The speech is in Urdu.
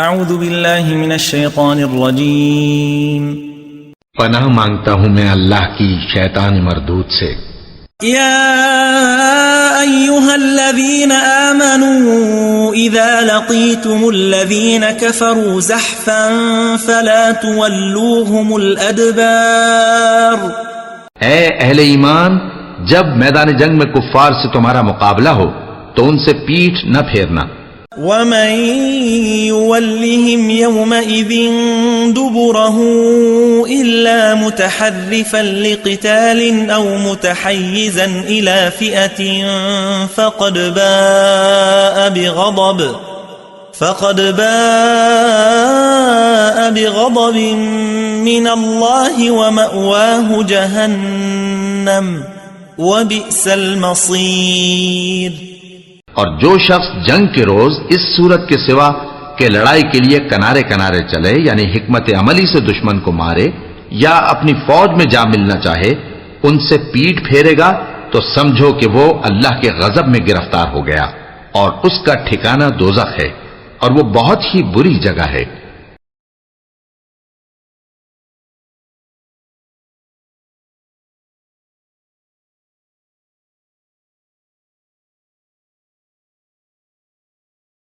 اعوذ باللہ من الشیطان الرجیم پناہ مانگتا ہوں میں اللہ کی شیطان مردود سے۔ یا ایہا الذین آمنوا اذا لقیتم الذین کفروا زحفا فلا تولوہم الادبار۔ اے اہل ایمان، جب میدان جنگ میں کفار سے تمہارا مقابلہ ہو تو ان سے پیٹھ نہ پھیرنا۔ ومن يولهم يومئذ دبره إلا متحرفا لقتال أو متحيزا إلى فئة فقد باء بغضب من الله ومأواه جهنم وبئس المصير۔ اور جو شخص جنگ کے روز اس صورت کے سوا کہ لڑائی کے لیے کنارے کنارے چلے، یعنی حکمت عملی سے دشمن کو مارے یا اپنی فوج میں جا ملنا چاہے، ان سے پیٹ پھیرے گا تو سمجھو کہ وہ اللہ کے غضب میں گرفتار ہو گیا، اور اس کا ٹھکانہ دوزخ ہے، اور وہ بہت ہی بری جگہ ہے۔